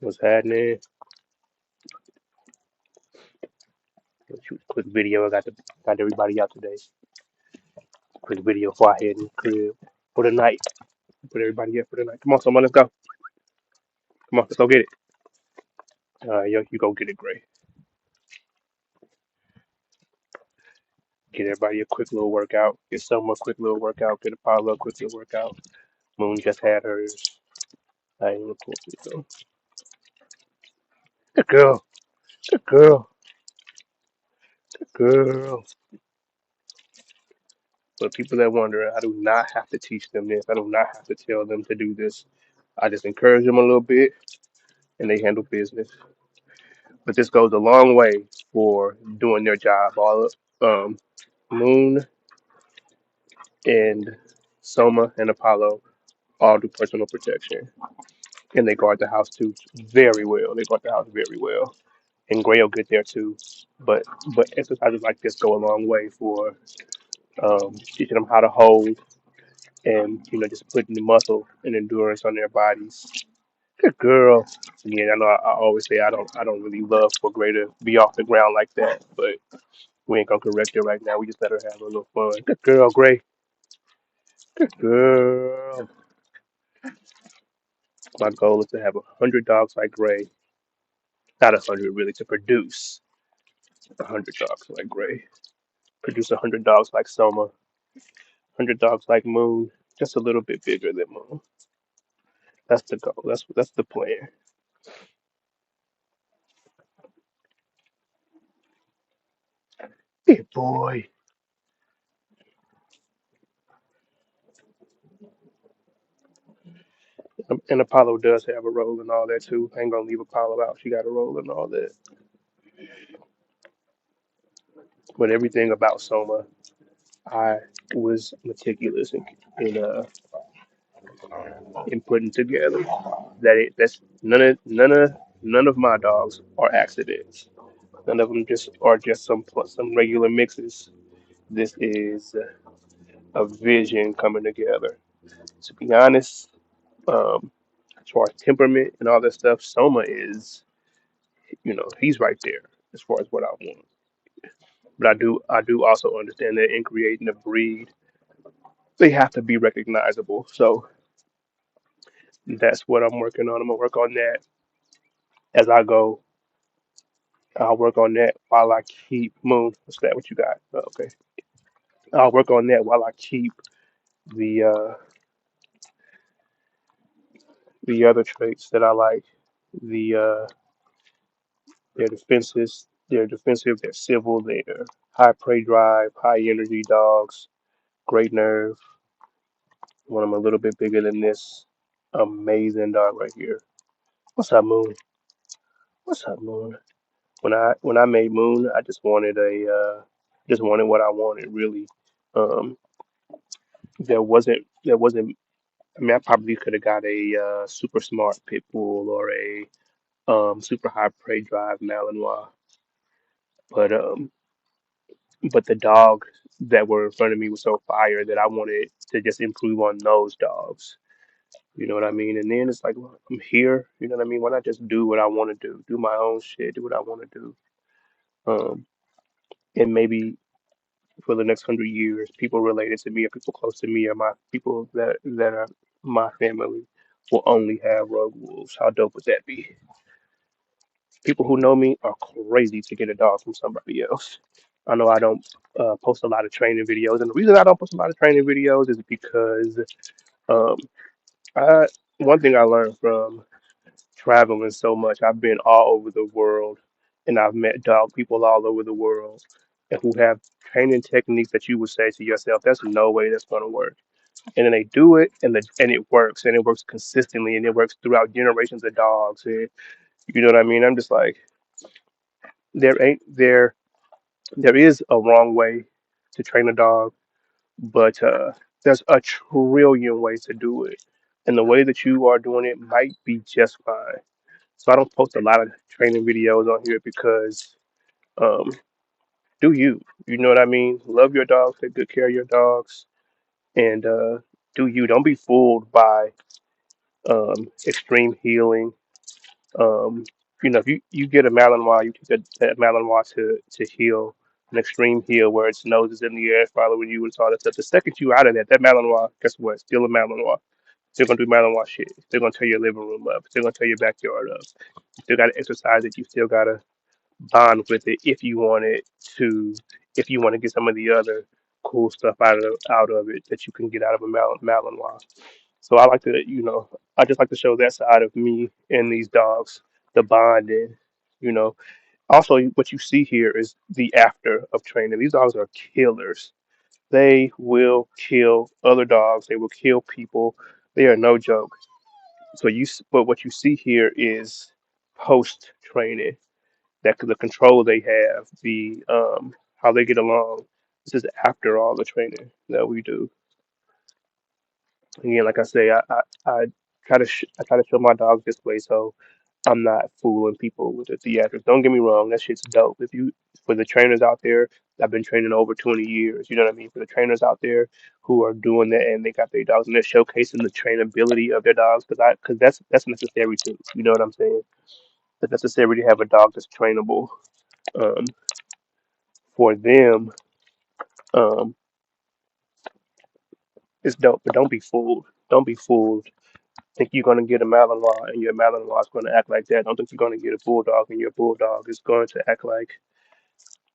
What's happening? Let's shoot a quick video. I got everybody out today. Quick video before I head in the crib for the night. Put everybody up for the night. Come on, someone, let's go. Come on, let's go get it. Yo, you go get it, Gray. Get everybody a quick little workout. Get Selma a quick little workout. Get Apollo a quick little workout. Moon just had hers. I ain't gonna pull it though. Good girl. Good girl. Good girl. But people that wonder, I do not have to teach them this. I do not have to tell them to do this. I just encourage them a little bit, and they handle business. But this goes a long way for doing their job. All Moon and Soma and Apollo all do personal protection, and they guard the house too very well. They guard the house very well, and Gray will get there too. But but exercises like this go a long way for teaching them how to hold and just putting the muscle and endurance on their bodies. Good girl. Again, I know I always say I don't really love for Gray to be off the ground like that, but we ain't gonna correct her right now. We just let her have a little fun. Good girl, Gray. Good girl. My goal is to have 100 dogs like Gray. Not 100 really, to produce 100 dogs like Gray. Produce 100 dogs like Soma. 100 dogs like Moon. Just a little bit bigger than Moon. That's the goal. That's the plan. Hey boy. And Apollo does have a role in all that too. I ain't gonna leave Apollo out. She got a role in all that. But everything about Soma, I was meticulous in putting together. That's none of my dogs are accidents. None of them just are just some regular mixes. This is a vision coming together. To be honest, as far as temperament and all that stuff, Soma is, he's right there as far as what I want. But I do also understand that in creating a breed, they have to be recognizable. So that's what I'm working on. I'm gonna work on that as I go. I'll work on that while I keep Moon. What's that? What you got? Okay. I'll work on that while I keep the uh, the other traits that I like. The They're defenses. They're defensive. They're civil. They're high prey drive, high energy dogs. Great nerve. Want them a little bit bigger than this amazing dog right here. What's up, Moon? What's up, Moon? When I made Moon, I just wanted what I wanted really. Um, there wasn't. I mean, I probably could have got a super smart pit bull or a super high prey drive Malinois, but the dogs that were in front of me were so fire that I wanted to just improve on those dogs. You know what I mean? And then it's like, well, I'm here. You know what I mean? Why not just do what I want to do? Do my own shit. Do what I want to do. Um, and maybe for the next 100 years, people related to me or people close to me or my people that are my family will only have rogue wolves. How dope would that be? People who know me are crazy to get a dog from somebody else. I know I don't post a lot of training videos, and the reason I don't post a lot of training videos is because um, I one thing I learned from traveling so much. I've been all over the world, and I've met dog people all over the world, and who have training techniques that you would say to yourself, "There's no way that's going to work." And then they do it, and it works consistently, and it works throughout generations of dogs. And you know what I mean? I'm just like, there ain't there there is a wrong way to train a dog, but there's a trillion ways to do it, and the way that you are doing it might be just fine. So I don't post a lot of training videos on here because um, do you? You know what I mean? Love your dogs, take good care of your dogs, and do you? Don't be fooled by extreme healing. Um, if you get a Malinois, you take that Malinois to heal an extreme heal where its nose is in the air following you and all that stuff. The second you out of that Malinois, guess what? Still a Malinois. Still gonna do Malinois shit. Still gonna tear your living room up. Still gonna tear your backyard up. You still gotta exercise it. You still gotta bond with it to if you want to get some of the other cool stuff out of it that you can get out of a Malinois. So I like to, I just like to show that side of me and these dogs, the bonding, you know. Also, what you see here is the after of training. These dogs are killers. They will kill other dogs. They will kill people. They are no joke. But what you see here is post training, that the control they have, the how they get along. This is after all the training that we do. Again, like I say, I I try to show my dogs this way, so I'm not fooling people with the theatrics. Don't get me wrong, that shit's dope. If you For the trainers out there, I've been training over 20 years. You know what I mean? For the trainers out there who are doing that and they got their dogs and they're showcasing the trainability of their dogs, because that's necessary too. You know what I'm saying? It's necessary to have a dog that's trainable. Um, for them, um, it's dope. But don't be fooled. Don't be fooled. Think you're going to get a Malinois and your Malinois is going to act like that. Don't think you're going to get a Bulldog and your Bulldog is going to act like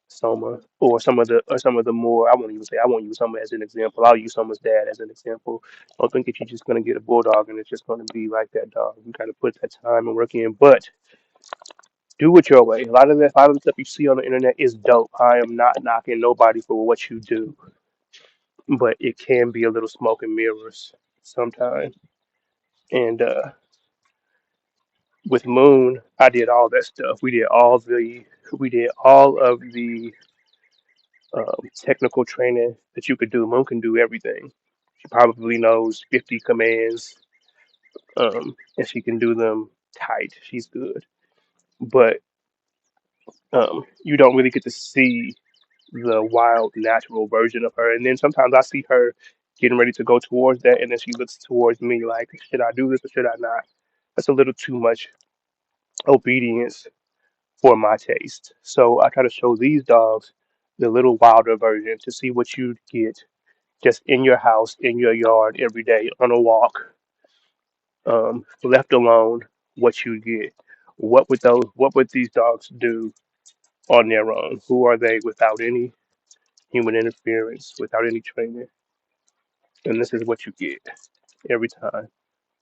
Soma, or some of the more. I won't use Soma as an example. I'll use Soma's dad as an example. Don't think that you're just going to get a Bulldog and it's just going to be like that dog. You got to put that time and work in, but do it your way. A lot of the stuff you see on the internet is dope. I am not knocking nobody for what you do, but it can be a little smoke and mirrors sometimes. And with Moon, I did all that stuff. We did all of the technical training that you could do. Moon can do everything. She probably knows 50 commands, and she can do them tight. She's good, but you don't really get to see the wild, natural version of her. And then sometimes I see her getting ready to go towards that, and then she looks towards me like, "Should I do this or should I not?" That's a little too much obedience for my taste. So I try to show these dogs the little wilder version to see what you'd get just in your house, in your yard, every day on a walk, left alone. What you get. What would these dogs do on their own? Who are they without any human interference, without any training? And this is what you get every time.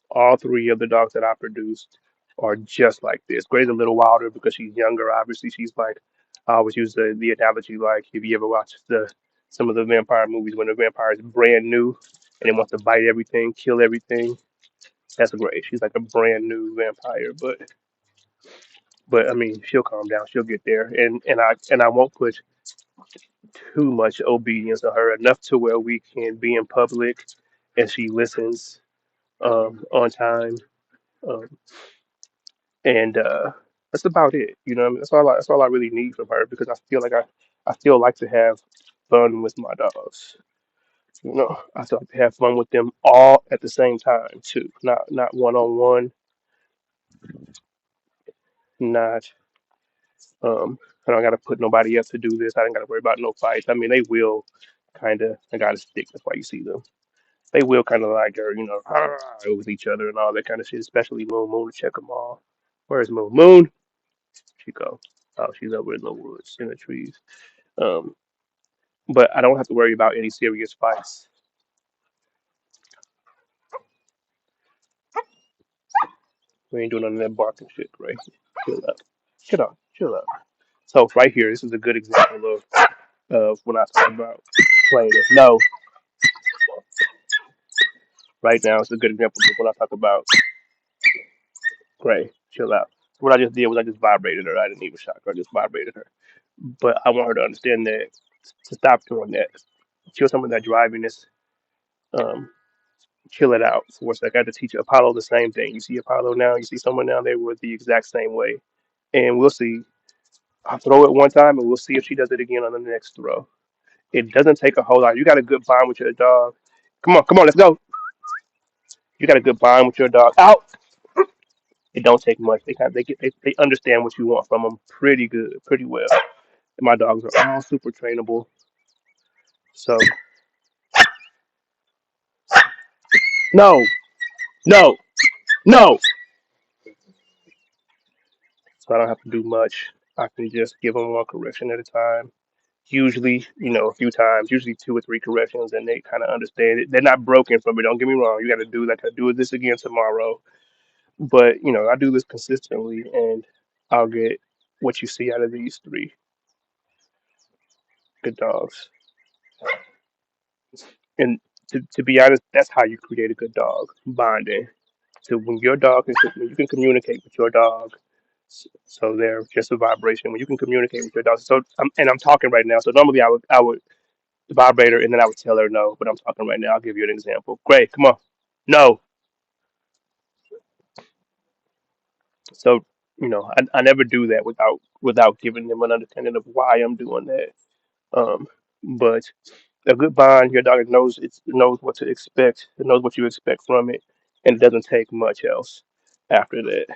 All three of the dogs that I produced are just like this. Gray's a little wilder because she's younger. Obviously, she's like, I always use the analogy like if you ever watch some of the vampire movies when the vampire is brand new and it wants to bite everything, kill everything. That's Gray. She's like a brand new vampire, but I mean, she'll calm down. She'll get there, and I won't put too much obedience on her enough to where we can be in public and she listens on time. Um, and that's about it. You know, what I mean, that's all I really need from her because I still like to have fun with my dogs. I still like to have fun with them all at the same time too. Not one on one, not I don't got to put nobody else to do this. I don't got to worry about no fights. I mean, they will kind of. I got to stick. That's why you see them. They will kind of like her, with each other and all that kind of shit. Especially Moon. Moon to check them all. Where's Moon? Moon. She go. Oh, she's over in the woods in the trees. Um, but I don't have to worry about any serious fights. We ain't doing none of that barking shit, right? Chill up. Chill up. Chill up. So right here, this is a good example of when I talk about playing this. No, right now it's a good example of when I talk about Gray. Chill out. What I just did was I just vibrated her. I didn't even shock her. I just vibrated her. But I want her to understand that to stop doing that. Kill some of that driviness. Um, chill it out for a second. I had to teach Apollo the same thing. You see Apollo now. You see someone now. They were the exact same way. And we'll see. I'll throw it one time, and we'll see if she does it again on the next throw. It doesn't take a whole lot. You got a good bond with your dog. Come on, let's go. You got a good bond with your dog. Out. It don't take much. They kind of they understand what you want from them pretty good, pretty well. And my dogs are all super trainable. So no, no, no. So I don't have to do much. I can just give them one correction at a time. Usually, a few times, usually two or three corrections, and they kind of understand it. They're not broken from it. Don't get me wrong. You got to do like I do this again tomorrow. But I do this consistently, and I'll get what you see out of these three good dogs. And to be honest, that's how you create a good dog bonding. So when you can communicate with your dog, so they're just a vibration. When you can communicate with your dog, and I'm talking right now. So normally I would vibrate her, and then I would tell her no, but I'm talking right now. I'll give you an example. Great, come on, no. So I never do that without giving them an understanding of why I'm doing that. Um, but a good bond, your dog knows what to expect. It knows what you expect from it, and it doesn't take much else after that.